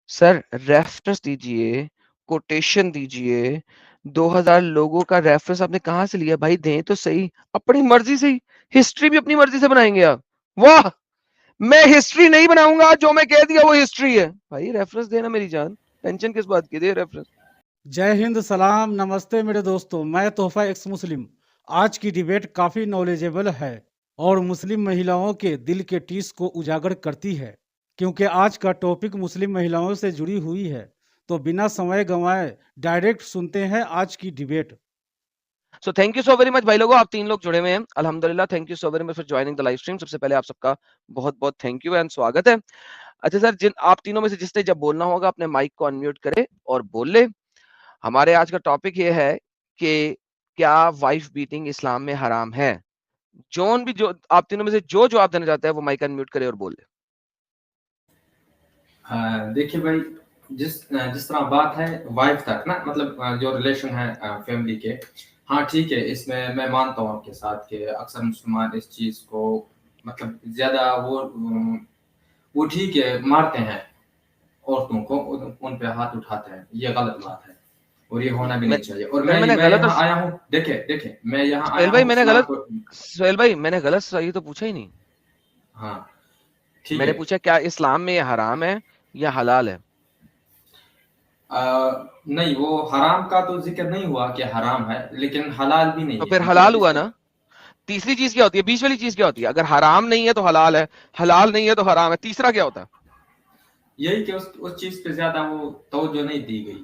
Sir reference दीजिए, quotation दीजिए। 2000 लोगों का रेफरेंस आपने कहाँ से लिया भाई? दें तो सही, अपनी मर्जी से ही। हिस्ट्री भी अपनी मर्जी से बनाएंगे आप? वाह, मैं हिस्ट्री नहीं बनाऊंगा, जो मैं कह दिया वो हिस्ट्री है। भाई रेफरेंस देना मेरी जान, टेंशन किस बात की? दे रेफरेंस। जय हिंद, सलाम, नमस्ते मेरे दोस्तों। मैं तोहफा एक्स मुस्लिम। आज की डिबेट काफ़ी नॉलेजेबल है और मुस्लिम महिलाओं के दिल के टीस को उजागर करती है, क्योंकि आज का टॉपिक मुस्लिम महिलाओं से जुड़ी हुई है। तो बिना समय गंवाए डायरेक्ट सुनते हैं आज की debate. So thank you so very much भाई लोगों, आप 3 लोग जुड़े हुए हैं अल्हम्दुलिल्लाह। Thank you so very much for joining the live stream. सबसे पहले आप सबका बहुत बहुत थैंक यू एंड स्वागत है। अच्छा सर, जिन आप तीनों में से जिसने जब बोलना होगा अपने माइक को अनम्यूट करे और बोल ले। हमारे आज का टॉपिक ये है कि क्या वाइफ बीटिंग इस्लाम में हराम है? जॉन भी, जो आप तीनों में से जो जवाब देना चाहता है वो माइक अनम्यूट करे और बोल ले। देखिए भाई, जिस तरह बात है वाइफ तक ना, मतलब जो रिलेशन है फैमिली के। हाँ ठीक है, इसमें मैं मानता हूँ आपके साथ कि अक्सर मुसलमान इस चीज को मतलब ज्यादा वो ठीक है मारते हैं औरतों को, उन पे हाथ उठाते हैं। ये गलत बात है और ये होना भी मैं, नहीं चाहिए। और सर मैं मैंने मैं गलत और यहाँ आया हूँ, देखे मैं यहाँ सुहेल आया भाई हूँ मैंने इस्लाम गलत को। सुहेल भाई मैंने गलत सही तो पूछा ही नहीं। हाँ ठीक मैंने है। पूछा क्या इस्लाम में ये हराम है या हलाल है? नहीं, वो हराम का तो जिक्र नहीं हुआ कि हराम है, लेकिन हलाल भी तो नहीं है, फिर मतलब हलाल हुआ इसका। ना? तीसरी चीज क्या होती है? बीच वाली चीज क्या होती है? अगर हराम नहीं है तो हलाल है, हलाल नहीं है तो हराम है, तीसरा क्या होता है? यही कि उस चीज पे ज्यादा वो तवज्जो नहीं दी गई।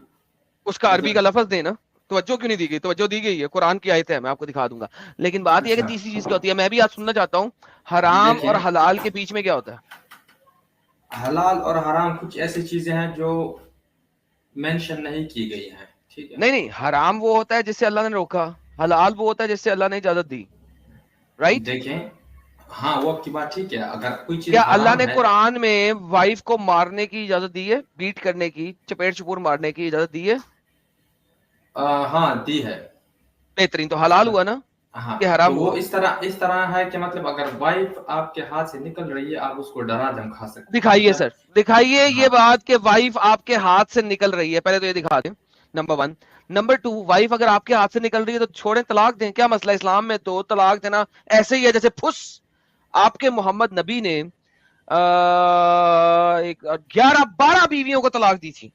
उसका अरबी का मतलब लफ्ज देना। तवज्जो क्यों नहीं दी गई? तवज्जो दी गई है, कुरान की आयत है, मैं आपको दिखा दूंगा। लेकिन बात यह है कि अच्छा, तीसरी चीज क्या होती है, मैं भी आज सुनना चाहता हूँ। हराम और देखें, हलाल के बीच में क्या होता है? हलाल और हराम कुछ ऐसी चीजें हैं जो मेंशन नहीं की गई हैं, ठीक है। नहीं नहीं, हराम वो होता है जिससे अल्लाह ने रोका, हलाल वो होता है जिससे अल्लाह ने इजाजत दी। राइट? देखें, हाँ वो आपकी बात ठीक है, अगर कोई चीज क्या अल्लाह हराम ने है। कुरान में वाइफ को मारने की इजाजत दी है? बीट करने की, चपेट चुपूर मारने की इजाजत दी है? हाँ दी है। बेहतरीन, तो हलाल हुआ ना हाँ, कि तो हराम वो हुआ? इस तरह है कि मतलब अगर वाइफ आपके हाथ से निकल रही है, आप उसको डरा धमका सकते हैं, दिखाइए मतलब। सर, दिखाइए ये हाँ, बात कि वाइफ आपके हाथ से निकल रही है, पहले तो ये दिखा दें। नंबर 1। नंबर 2, वाइफ अगर आपके हाथ से निकल रही है तो छोड़ें, तलाक दें, क्या मसला? इस्लाम में तो तलाक देना ऐसे ही है जैसे फुस। आपके मोहम्मद नबी ने एक 11-12 बीवियों को तलाक दी थी।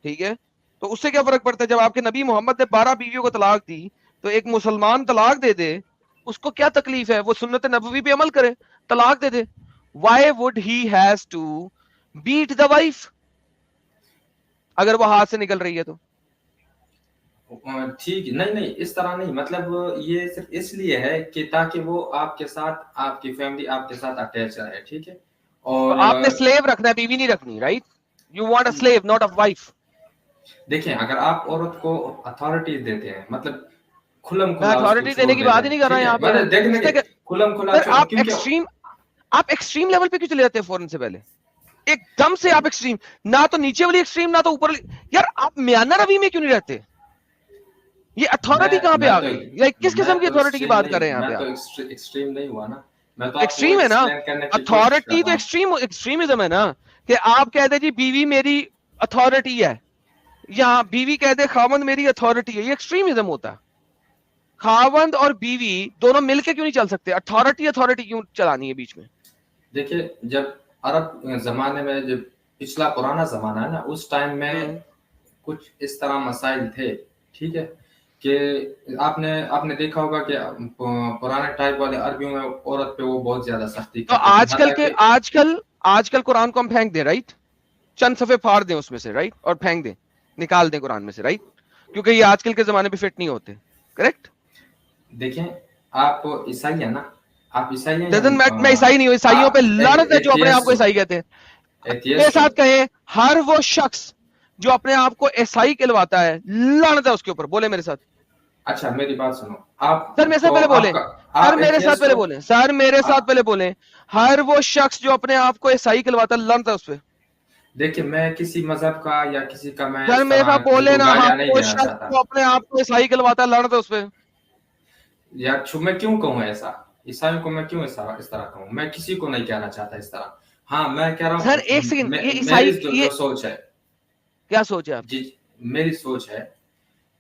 ठीक है, तो उससे क्या फर्क पड़ता है? जब आपके नबी मोहम्मद ने 12 बीवियों को तलाक दी, तो एक मुसलमान तलाक दे दे, उसको क्या तकलीफ है? वो सुन्नत नबवी पे अमल करे, तलाक दे दे। Why would he has to beat the wife अगर वो हाथ से निकल रही है तो? ठीक, नहीं नहीं, इस तरह नहीं, मतलब ये सिर्फ इसलिए है कि ताकि वो आपके साथ, आपकी फैमिली आपके साथ अटैच रहे, ठीक है। तो और आपने स्लेव रखना है, बीवी नहीं रखनी, right? You want a slave not a wife. देखें, अगर आप औरत को अथॉरिटीज देते हैं, मतलब खुलम मैं खुला उसको अथॉरिटी छोड़ देने की देते बात ही हैं, नहीं कर रहा ठीक है, यहाँ पे। मतलब देखने के किसने खुलम खुला सर आप क्योंकि एक्सट्रीम, आप एक्सट्रीम लेवल पे क्यों चले जाते हैं फौरन से पहले? एकदम से आप एक्सट्रीम, ना तो नीचे वाली एक्सट्रीम ना तो ऊपर वाली। यार आप म्याना रवि में क्यों नहीं रहते? ये अथॉरिटी कहां पे मैं आ तो गई? या किस किस्म की अथॉरिटी की एक्सट्रीम बात नहीं, कर रहे हैं यहाँ मैं पे तो आप? एक्सट्रीम नहीं हुआ ना। मैं तो आपको एक्सट्रीम है ना? एक्सप्लेन करने की कोशिश कर अथॉरिटी तो रहा हूँ। एक्सट्रीम एक्सट्रीमिज्म है ना, कि आप कहते जी बीवी मेरी अथॉरिटी है, या बीवी कहते खावंद मेरी अथॉरिटी है, ये एक्सट्रीमिज्म होता है। खावंद और बीवी दोनों मिलके क्यों नहीं चल सकते? अथॉरिटी अथॉरिटी क्यों चलानी है बीच में? देखिए, जब अरब जमाने में, जब पिछला पुराना जमाना है ना, उस टाइम में कुछ इस तरह मसाइल थे, ठीक है, कि आपने आपने देखा होगा कि पुराने टाइप वाले अरबियों में औरत पे वो बहुत ज्यादा सख्ती तो करते थे, यहाँ आजकल तक के कि आजकल आजकल कुरान को हम फेंक दें, राइट? चंद सफे फाड़ दें उसमें से, राइट, और फेंक दें, निकाल दें कुरान में से, राइट, क्योंकि ये आजकल के जमाने पे फिट नहीं होते। करेक्ट? देखें, आप ईसाई है ना, आप ईसाई हैं या डजंट मैटर, मैं ईसाई नहीं हूं। ईसाइयों पे आप लानत है जो अपने आप एथियस्ट को हो, ईसाई कहते हैं। मेरे एथियस्ट हो। साथ कहें, हर वो शख्स जो अपने आप को ईसाई कहलवाता है, लानत है उसके ऊपर। बोले मेरे साथ। अच्छा, मेरी बात सुनो, आप सर मेरे साथ तो पहले बोले, आपका, सर आप मेरे साथ एथियस्ट पहले हो। बोले, सर मेरे साथ आप पहले बोले, हर वो शख्स जो अपने आप को ईसाई कहलवाता है, लानत है उस पर। देखिए, मैं किसी मजहब का या किसी का मैं सर इस मेरे साथ तरह किसी बोले को ना, हर गालियां नहीं वो देना शख्स चाहता। जो अपने आप को ईसाई कहलवाता है, लानत है उस पर। यार मैं क्यों कहूँ ऐसा? ईसाइयों को मैं क्यों इस तरह कहूँ? मैं किसी को नहीं कहना चाहता इस तरह। हाँ मैं कह रहा हूँ सर एक सेकंड, ये मेरी ईसाई जो सोच है, क्या सोच है आप? जी मेरी सोच है,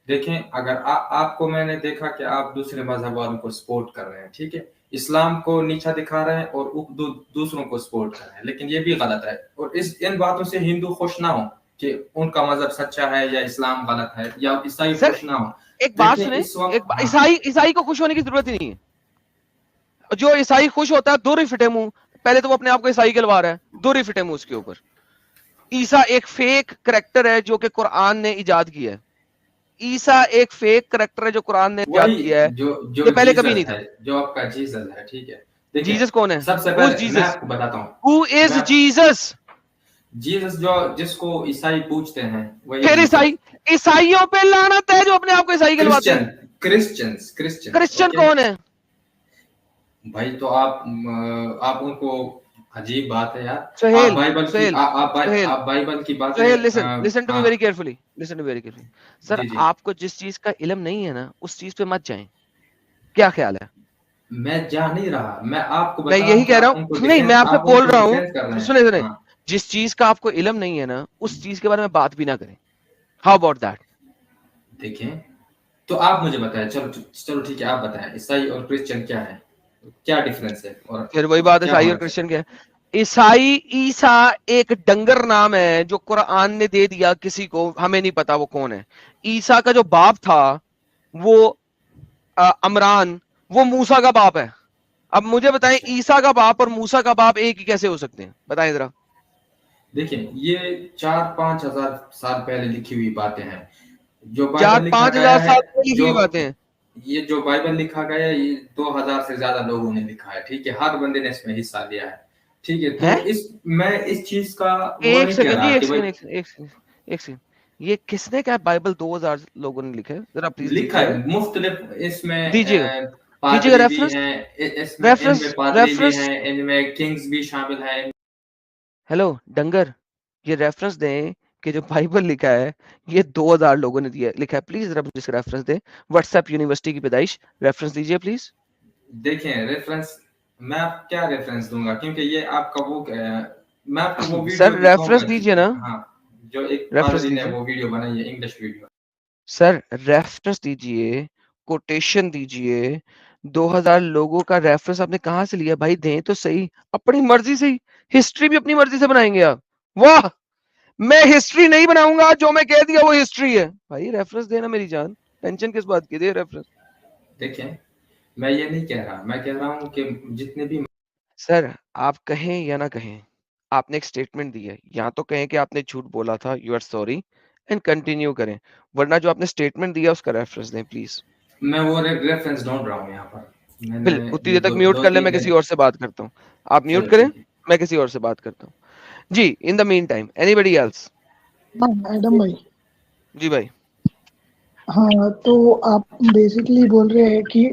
देखें अगर आपको मैंने देखा कि आप दूसरे मजहब वालों को सपोर्ट कर रहे हैं, ठीक है, इस्लाम को नीचा दिखा रहे हैं और दूसरों को सपोर्ट कर रहे हैं, लेकिन ये भी गलत है। और इन बातों से हिंदू खुश ना हो कि उनका मजहब सच्चा है या इस्लाम गलत है, या ईसाई खुश ना हो। एक बात देखें सुने, इस वक्त ईसाई को खुश होने की जरूरत ही नहीं है। जो ईसाई खुश होता है, दूर ही फिटे मुंह, पहले तो वो अपने आप को ईसाई कहलवा रहा है, दूर ही फिटे मुंह उसके ऊपर। ईसा एक फेक करैक्टर है जो कि कुरान ने इजाद किया है। ईसा एक फेक करैक्टर है जो कुरान ने इजाद वही किया है, जो ये पहले कभी नहीं जीसस था। है, जो आपका जीसस है, ठीक है। देखिए जीसस कौन है? सबसे Who is पहले मैं Jesus? आपको बताता हूँ, Who is Jesus? जीसस जिसको ईसाई पूछते हैं वही फिर जीसस। ईसाइयों पे लानत है जो अपने आप को ईसाई कहलवाते हैं। क्रिश्चियंस क्रिश्चियन ओके कौन है? भाई, तो आप उनको, अजीब बात है यार। आप सुहेल, बाइबल की सुहेल, सुहेल, आप बाइबल की बातें सुहेल, लिसन टू मी हाँ very carefully, listen to very carefully. Sir ji जी, आपको जिस चीज का इल्म नहीं है ना, उस चीज पे मत जाएं। क्या ख्याल है? मैं जा नहीं रहा, मैं आपको मैं बता रहा यही हूँ कि कह रहा आप हूँ, उनको नहीं मैं आपसे आप बोल उनको रहा डिफेंस कर हूँ, रहे सुने हैं। सुने, हाँ जिस चीज का आपको इल्म नहीं है ना, उस चीज के बारे में बात भी ना करें। How about that? देखें, तो आप मुझे बताएं, चलो चलो ठीक है, आप बताएं ईसाई और क्रिश्चियन क्या है, क्या डिफरेंस है और फिर वही बात है, क्या ईसाई और होना चाहिए। क्रिश्चियन क्या है? ईसाई, ईसा एक डंगर नाम है जो कुरान ने दे दिया किसी को, हमें नहीं पता वो कौन है। ईसा का जो बाप था वो अमरान, वो मूसा का बाप है। अब मुझे बताएं, अच्छा ईसा का बाप और मूसा का बाप एक ही कैसे हो सकते हैं? बताएं जरा। देखिए, ये 4-5 हजार साल पहले लिखी हुई बातें हैं। जो चार बाइबल लिखा पांच गया हजार है, साल पहले लिखी जो हुई बातें हैं। ये जो बाइबल लिखा गया है, ये 2000 से ज्यादा लोगों ने लिखा है, ठीक है, हर बंदे ने इसमें हिस्सा लिया है, ठीक है। तो हैं? मैं इस चीज का वो एक नहीं कह सेकंड जी, रहा एक कि भाई, सेकंड, एक सेकंड। ये किसने कहा बाइबल 2000 लोगों ने लिखा है? जरा प्लीज लिखा दीजिएगा, है मुख्तलिफ इसमें दीजिएगा, दीजिएगा पादरी भी रेफरेंस, हैं, इसमें रेफरेंस, इनमें पादरी भी रेफरेंस। हैं, इनमें किंग्स भी शामिल हैं। हेलो डंगर, ये रेफरेंस दें कि जो बाइबल लिखा है ये 2000 लोगों ने दिया लिखा है। प्लीज जरा मुझे रेफरेंस दें। व्हाट्सएप यूनिवर्सिटी की पैदाइश, रेफरेंस दीजिए प्लीज। देखें रेफरेंस, मैं आप क्या रेफरेंस दूंगा, क्योंकि ये आपका वो मैं आपको वो वीडियो सर रेफरेंस दिखाऊंगा दीजिए ना, हाँ, जो एक रेफरेंस पादरी ने दीजिए वो वीडियो बनाई है, इंग्लिश वीडियो। सर, रेफरेंस दीजिए, कोटेशन दीजिए। 2000 लोगों का रेफरेंस आपने कहां से लिया भाई? दें तो सही, अपनी मर्जी से ही। हिस्ट्री भी अपनी मर्जी से बनाएंगे आप? वाह, मैं हिस्ट्री नहीं बनाऊंगा, जो मैं कह दिया वो हिस्ट्री है। भाई रेफरेंस देना मेरी जान, टेंशन किस बात की? दे रेफरेंस। देखें, मैं ये नहीं कह रहा, मैं कह रहा हूँ कि जितने भी सर आप कहें या ना कहें, आपने एक स्टेटमेंट दी है, या तो कहें कि आपने झूठ बोला था, you are sorry, and continue करें, वरना जो आपने स्टेटमेंट दिया उसका रेफरेंस दें प्लीज। मैं वो रेफरेंस ढूंढ रहा हूँ यहाँ पर। मैंने बिल उतनी ये देर तक दो म्यूट दो कर ले, तीन मैं किसी दिन और से बात करता हूँ। आप म्यूट चलो करें, ठीक है। मैं किसी और से बात करता हूँ। जी, in the meantime anybody else? हाँ मैडम भाई। जी भाई। हाँ तो आप बेसिकली बोल रहे हैं कि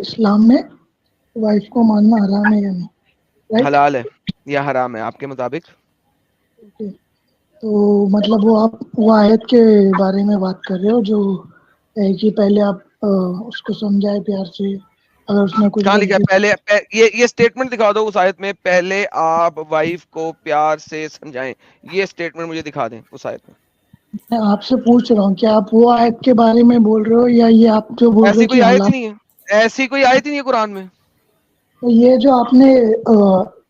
इस्लाम में वाइफ को मानना हराम है या नहीं, राइट? हलाल है या हराम है आपके मुताबिक? ओके, तो मतलब वो आयत के बारे में बात कर रहे हो जो है कि पहले आप उसको समझाए प्यार से, अगर उसने कुछ कहाँ लिखा है? गलती ये स्टेटमेंट दिखा दो उस आयत में, पहले आप वाइफ को प्यार से समझाएं। ये स्टेटमेंट मुझे दिखा दें उस आयत में। मैं आपसे पूछ रहा हूँ कि आप वो आयत के बारे में बोल रहे हो या ये आप जो बोल रहे ऐसी हो कोई कि आयत ही हलाल? नहीं है, ऐसी कोई आयत ही नहीं है कुरान में। तो ये जो आपने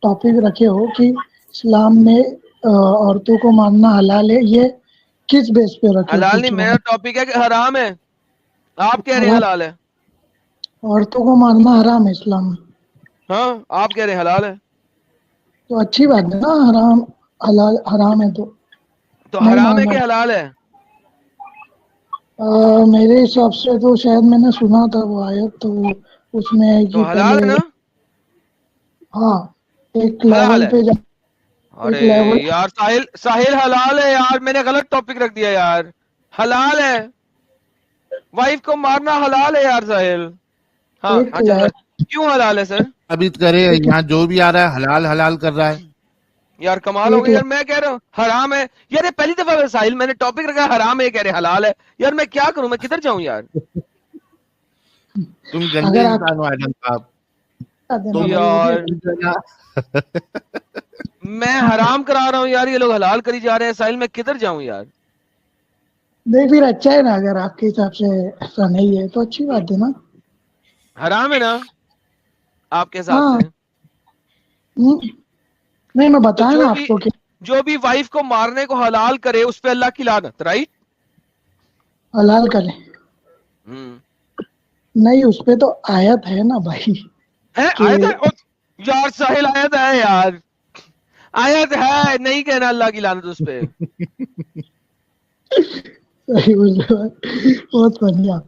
टॉपिक रखे हो कि इस्लाम में औरतों को मानना हलाल है, ये किस बेस पे रखे हो? हलाल पूछ नहीं, रहा मेरा हूँ। टॉपिक है कि हराम है। आप कह रहे हैं हराम, हलाल है। औरतों को मारना हराम है इस्लाम में। हाँ, आप कह रहे हैं हलाल है। तो अच्छी बात है ना, हराम हलाल हराम है तो तो नहीं हराम है मारना। कि हलाल है? मेरे हिसाब से तो शायद मैंने सुना था वो आयत, तो उसमें है तो कि हलाल है पहले, ना? हाँ, एक हलाल लेवल है। पे जा, अरे एक लेवल। यार साहिल, साहिल हलाल है यार, मैंने गलत टॉपिक रख दिया यार। हलाल है, वाइफ को मारना हलाल है यार साहिल। हाँ एक अच्छा सर, लेवल, क्यों हलाल है सर? साबित करे, एक यहाँ जो भी आ रहा है हलाल हलाल कर रहा है। यार कमाल हो एक गई यार, मैं कह रहा हूँ हराम है यार, ये पहली दफा साहिल मैंने टॉपिक रखा है हराम है, ये कह रहे हलाल है। यार मैं क्या करूं, मैं किधर जाऊं यार? तुम गंदे अगर आप इंसान हो आदम साहब। देना भाई, यार मुझे तो मैं हराम करा रहा हूँ यार, ये लोग हलाल करी जा रहे हैं। साहिल मैं किधर जाऊं यार? नहीं फिर अच्छा है ना, अगर आपके हिसाब से ऐसा नहीं है तो अच्छी बात है ना। हराम है ना आपके हिसाब हाँ। से? नहीं मैं तो बताया ना आपको कि जो भी वाइफ को मारने को हलाल करे उस पे अल्लाह की लानत, राइट? हलाल करें। हम्म। नहीं उस पे तो आयत है ना भाई है कि आयत है? यार साहिल आयत है यार, आयत है, नहीं कहना अल्लाह की लानत उस पे। सही बोल रहे हो भाई, बहुत बढ़िया।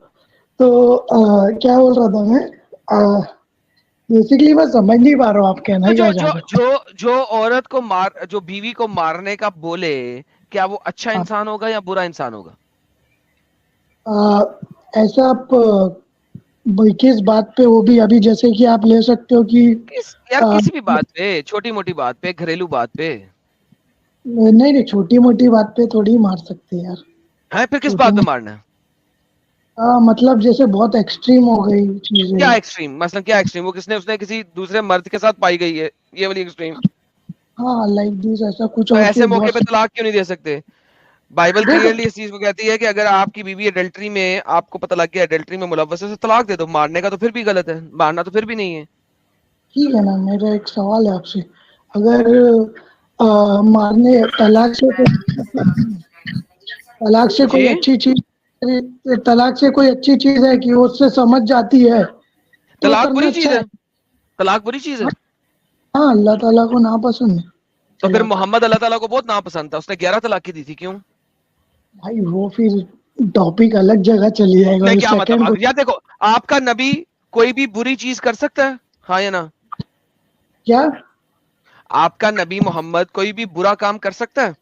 तो क्या बोल रहा था मैं, बेसिकली मैं समझ नहीं पा रहा हूँ आप कहना तो क्या जो चाह जो रहे जो जो औरत को जो बीवी को मारने का बोले, क्या वो अच्छा हो। इंसान होगा या बुरा इंसान होगा? ऐसा आप किस बात पे, वो भी अभी जैसे कि आप ले सकते हो कि यार आ, किसी भी बात पे, छोटी मोटी बात पे, घरेलू बात पे। नहीं नहीं, छोटी मोटी बात पे थोड़ी मार सकते यार। है फिर किस छोटी बात पे मारना है? मतलब जैसे बहुत एक्सट्रीम हो गई क्या चीजें। एक्सट्रीम, मतलब क्या एक्सट्रीम? वो उसने किसी दूसरे मर्द के साथ पाई गई है, ये वाली एक्सट्रीम? हाँ लाइक दिस, ऐसा कुछ तो और ऐसे फिर मौके बहुत पे तलाक क्यों नहीं दे सकते? बाइबल देखो। क्लियरली इस चीज को कहती है कि अगर आपकी बीवी एडल्ट्री में, आपको पता लग गया एडल्ट्री में मुलव्वस है, तो तलाक दे दो। मारने का तो फिर भी गलत है, मारना तो फिर भी नहीं है। ठीक है ना, मेरा एक सवाल है आपसे। अगर मारने तलाक से कोई जी। अच्छी चीज, तलाक से कोई अच्छी चीज है कि वो उससे समझ जाती है तो तलाक करना बुरी अच्छा चीज है। है? तलाक बुरी चीज है? हाँ अल्लाह ताला को नापसंद है तो फिर तलाक। मोहम्मद अल्लाह ताला को बहुत नापसंद था, उसने 11 तलाक दी थी, क्यों? भाई वो फिर टॉपिक अलग जगह चली जाएगा नहीं और क्या मतलब, सेकंड। या देखो, आपका नबी कोई भी बुरी चीज कर सकता है, हाँ या ना? क्या आपका नबी मोहम्मद कोई भी बुरा काम कर सकता है?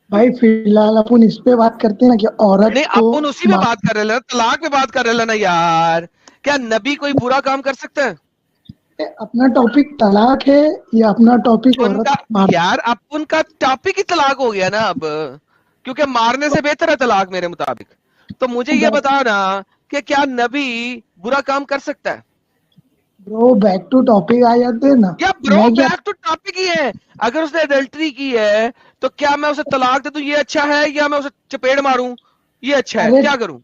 भाई, फिलहाल अपन इस पे बात करते हैं ना कि औरत नहीं को अपन उसी पे बात कर रहे हैं, तलाक पे बात कर रहे हैं ना यार। क्या नबी कोई बुरा काम कर सकता है? अपना टॉपिक तलाक है या अपना टॉपिक उनका, औरत मार। यार अब उनका टॉपिक ही तलाक हो गया ना अब, क्योंकि मारने से बेहतर है तलाक मेरे मुताबिक। तो मुझे ये बताना कि क्या नबी बुरा काम कर सकता है? ब्रो बैक टू टॉपिक आ जाते हैं ना। या ब्रो मैं क्या, बैक तो टॉपिक ही है। अगर उसने एडल्ट्री की है तो क्या मैं उसे तलाक दे दूं ये अच्छा है, या मैं उसे चपेड़ मारूं ये अच्छा है? अरे क्या करूं?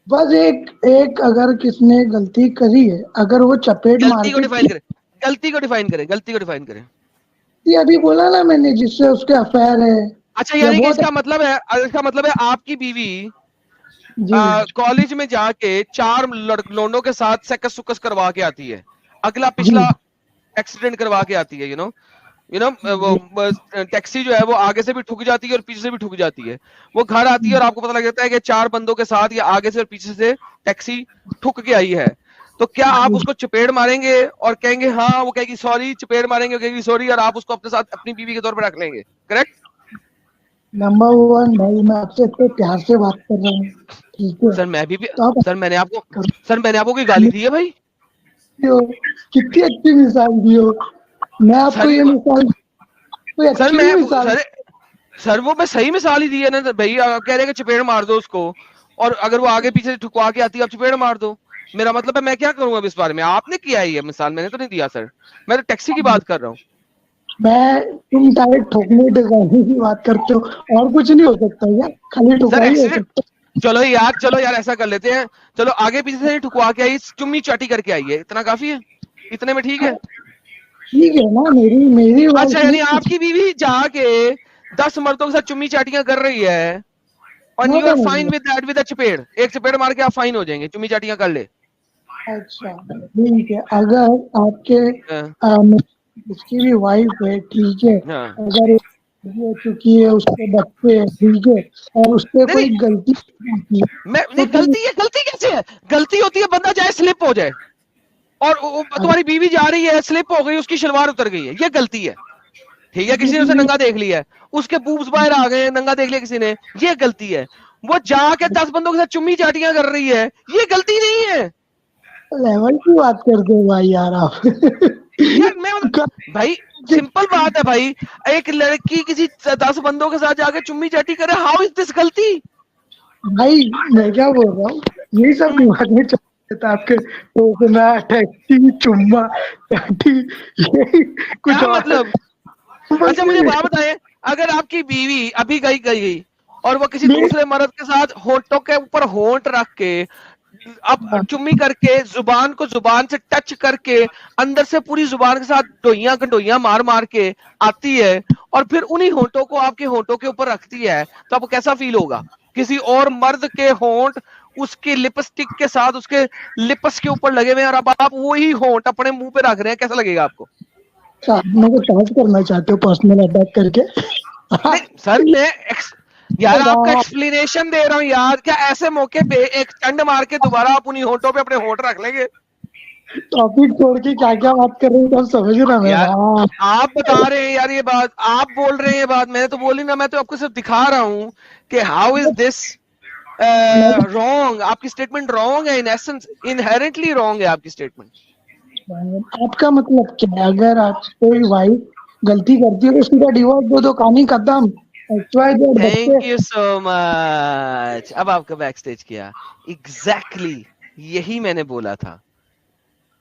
बस एक एक अगर किसने गलती करी है, अगर वो चपेट मार गलती को के डिफाइन करें, गलती को डिफाइन करें, गलती को डिफाइन करें। ये अभी बोला ना मैंने, जिससे उसके अफेयर है अच्छा, या यानी कि बहुत। इसका मतलब है आपकी बीवी जी कॉलेज में जाके 4 लौंडों के साथ सेकस सुकस करवा के आती है, अगला जी पिछला एक्सीडेंट करवा के आती है, वो जी टैक्सी जो है वो आगे से भी ठुक जाती है और पीछे से भी ठुक जाती है। वो घर आती है और आपको पता लग जाता है कि 4 बंदों के साथ या आगे से और पीछे से टैक्सी ठुक के आई है। तो क्या आप जी। उसको चपेड़ मारेंगे और कहेंगे हाँ, वो कहेगी सॉरी, चपेड़ मारेंगे, वो कहेगी सॉरी, और आप उसको अपने साथ अपनी बीवी के तौर पर रख लेंगे, करेक्ट? नंबर वन भाई, मैं आपसे इतने प्यार से बात कर रहा हूँ, ठीक है? सर मैं भी तो आप सर मैंने आपको करो। सर मैंने आपको कोई गाली दी है भाई? कितनी अच्छी मिसाल दी हो। मैं आपको सर ये मिसाल, कोई सर अच्छी मैं भी मिसाल। सर वो मैं सही मिसाल ही दी है ना भाई। आप कह रहे हैं कि चपेड़ मार दो उसको, और अगर वो आगे पीछे से ठुकवा के आती है आप चपेड़ मार दो। मेरा मतलब है मैं क्या करूंगा अब इस बारे में? आपने किया है ये मिसाल, मैंने तो नहीं दिया सर। मैं तो टैक्सी की बात कर रहा हूँ। तुम डायरेक्ट ठोकने ठुकाने की बात करते हो, और कुछ नहीं हो सकता यार, खाली सर ठुकाई हो एक्सीडेंट, सकता चलो यार ऐसा कर लेते हैं। चलो आगे पीछे से ठुकवा के आई, चुम्मी चाटी करके आई है, इतना काफी है? इतने में ठीक है। है? ठीक है ना, मेरी मेरी बात अच्छा, नहीं। यानी आपकी बीवी जाके 10 मर्दों के साथ चुम्मी चाटियां कर रही है और हाँ यू आर समझ फाइन गया। विद दैट, विद अ चपेड़, एक चपेड़ मार के आप फाइन हो जाएंगे, चुम्मी चाटियां कर ले। अच्छा ठीक है, अगर आपके हाँ, उसकी भी वाइफ है, ठीक है, हाँ। अगर ये हो चुकी है, उसके बच्चे हैं, ठीक है, और उससे नहीं कोई नहीं, गलती होती है मैं तो नहीं, फिर गलती कैसे है? गलती होती है बंदा चाहे स्लिप हो जाए, और अगर तुम्हारी बीवी जा रही है, स्लिप हो गई, उसकी शलवार उतर गई है, ये गलती है। ठीक है, किसी ने उसे ये नंगा देख लिया है, उसके बूब्स बाहर आ गए, नंगा देख लिया किसी ने, ये गलती है। वो जाके 10 बंदों के साथ चुम्मी चाटियां कर रही है, ये गलती नहीं है। लेवल की बात करते हो भाई यार आप। यार भाई सिंपल बात है भाई, एक लड़की किसी 10 बंदों के साथ जाके चुम्मी चाटी करे, हाउ इज दिस गलती? भाई मैं क्या बोल रहा हूँ, यही सब दिमाग में चल रहा था आपके, टोकना, टैक्सी, चुम्मा, टैटी, यही कुछ क्या और। मतलब? अच्छा मुझे बात बताएं, अगर आपकी बीवी अभी गई और वो किसी नहीं। दूसरे मर्द के साथ होंठों के ऊपर होंठ रख के अब चुम्मी करके जुबान को जुबान से टच करके अंदर से पूरी जुबान के साथ डोइयां गंडोइयां मार मार के आती है और फिर उन्हीं होंठों को आपके होंठों के ऊपर रखती है, तो आपको कैसा फील होगा? किसी और मर्द के होंठ उसके लिपस्टिक के साथ उसके लिप्स के ऊपर लगे हुए हैं और अब आप वही होंठ अपने मुंह पे रख रहे हैं, कैसा लगेगा आपको? आप मेरे को टच करना चाहते हो पर्सनल अटैक करके? नहीं सर, यार आपका एक्सप्लेनेशन दे रहा हूँ यार, क्या ऐसे मौके पे एक चंड मार के दोबारा आप उन्हीं होंठों पे अपने होंठ रख लेंगे? टॉपिक छोड़ के क्या क्या बात कर रहे हो, सब समझ रहा मैं। यार हाँ। आप बता रहे हैं यार, ये बात आप बोल रहे हैं, ये बात मैंने तो बोली ना, मैं तो आपको सिर्फ दिखा रहा हूँ कि हाउ इज दिस रॉन्ग। आपकी स्टेटमेंट रॉन्ग है, इन एसेंस इनहेरेंटली रॉन्ग है आपकी स्टेटमेंट। आपका मतलब क्या है? अगर आप कोई वाइफ गलती करती है तो सीधा डिवोर्स दो दो, कहानी खत्म। Thank you so much. अब आपका बैक स्टेज किया, एग्जैक्टली यही मैंने बोला था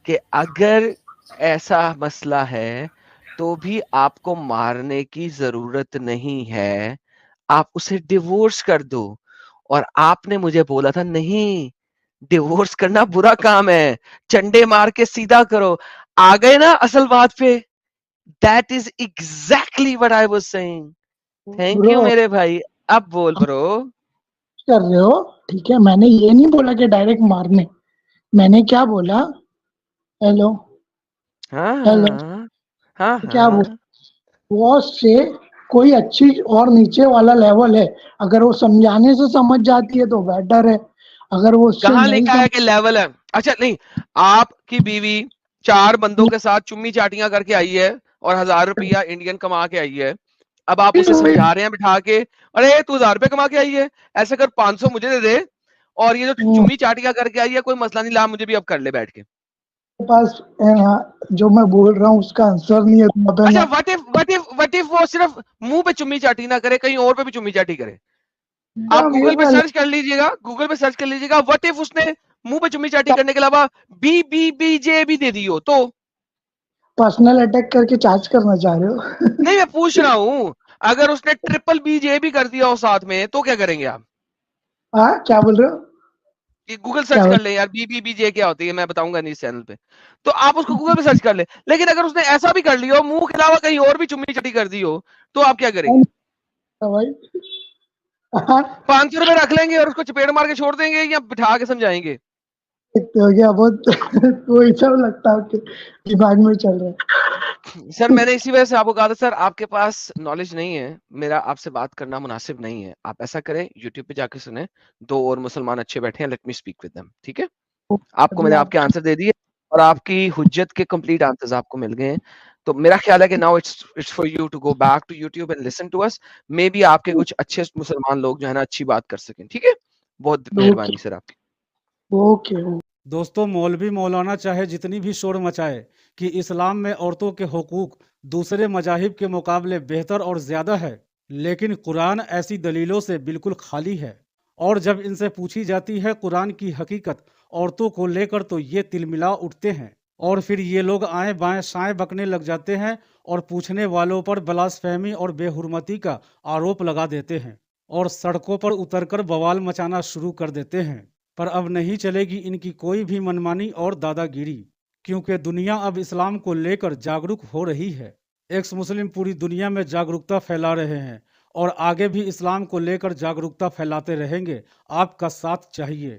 कि अगर ऐसा मसला है तो भी आपको मारने की जरूरत नहीं है, आप उसे डिवोर्स कर दो। और आपने मुझे बोला था नहीं, डिवोर्स करना बुरा काम है, चंडे मार के सीधा करो। आ गए ना असल बात पे? That is exactly what I was saying. Thank you bro मेरे भाई। अब बोल ब्रो। कर रहे हो, ठीक है। मैंने ये नहीं बोला कि डायरेक्ट मारने। मैंने क्या बोला? हेलो हाँ हेलो। हाँ हाँ क्या बोला? हाँ। वो से कोई अच्छी और नीचे वाला लेवल है, अगर वो समझाने से समझ जाती है तो बेटर है, अगर वो उससे कहाँ नहीं लिखा है कि लेवल है? अच्छा नहीं, आपकी बीवी 4 बंदों के साथ चुम्मी चाटियां करके आई है और 1000 रुपया इंडियन कमा के आई है। अब आप उसे समझ। समझा रहे हैं बिठा के, अरे तू 1000 रुपया कमा के आई है, ऐसे कर 500 मुझे दे दे, और ये जो चुम्मी चाटियां करके आई है कोई मसला नहीं, ला मुझे भी अब कर ले बैठ के। पास जो मैं बोल रहा हूँ उसका आंसर नहीं है, तो मैं अच्छा व्हाट इफ वो सिर्फ मुंह पे चुम्मी चाटी ना करे, कहीं और पे भी चुम्मी चाटी करे? आप गूगल पे सर्च कर लीजिएगा, गूगल पे सर्च कर लीजिएगा, व्हाट इफ उसने मुंह पे चुम्मी चाटी करने के अलावा BBBJ भी दे दी हो तो? पर्सनल अटैक करके चार्ज करना चाह रहे हो? नहीं मैं पूछ रहा हूं, अगर उसने BBBJ भी कर दिया हो साथ में तो क्या करेंगे आप? हाँ, क्या बोल रहे हो? कि गूगल क्या सर्च बोल कर ले यार, BBBJ क्या होती है, मैं बताऊंगा नहीं इस चैनल पे, तो आप उसको गूगल पे सर्च कर ले। लेकिन अगर उसने ऐसा भी कर लिया हो, मुंह के अलावा कहीं और भी चुम्मी चाटी कर दी हो, तो आप क्या करेंगे? भाई? हाँ, 500 रुपए रख लेंगे और उसको चपेट मार के छोड़ देंगे या बिठा के समझाएंगे? हो गया बहुत। वही सब लगता है कि दिमाग में चल रहा है। सर मैंने इसी वजह से आपको कहा था सर, आपके पास नॉलेज नहीं है, मेरा आपसे बात करना मुनासिब नहीं है। आप ऐसा करें, यूट्यूब पे जाके सुने, 2 और मुसलमान अच्छे बैठे हैं, let me speak with them, ठीक है? आपको अभी मैंने आप आपके आंसर दे दिए और आपकी हुज्जत के कंप्लीट आंसर्स आपको मिल गए हैं। तो मेरा ख्याल है कि now it's for you to go back to YouTube and listen to us. Maybe आपके कुछ अच्छे मुसलमान लोग जो है ना अच्छी बात कर सकें, ठीक है? बहुत ओके मेहरबानी सर आपकी। ओके। दोस्तों, मौलवी मौलाना चाहे जितनी भी शोर मचाए कि इस्लाम में औरतों के हुकूक दूसरे मजाहिब के मुकाबले बेहतर और ज़्यादा है, लेकिन कुरान ऐसी दलीलों से बिल्कुल खाली है। और जब इनसे पूछी जाती है कुरान की हकीकत औरतों को लेकर तो ये तिलमिला उठते हैं और फिर ये लोग आए बाएं साएं बकने लग जाते हैं और पूछने वालों पर ब्लास्फेमी और बेहुरमती का आरोप लगा देते हैं और सड़कों पर उतरकर बवाल मचाना शुरू कर देते हैं। पर अब नहीं चलेगी इनकी कोई भी मनमानी और दादागिरी, क्योंकि दुनिया अब इस्लाम को लेकर जागरूक हो रही है। एक्स मुस्लिम पूरी दुनिया में जागरूकता फैला रहे हैं और आगे भी इस्लाम को लेकर जागरूकता फैलाते रहेंगे। आपका साथ चाहिए।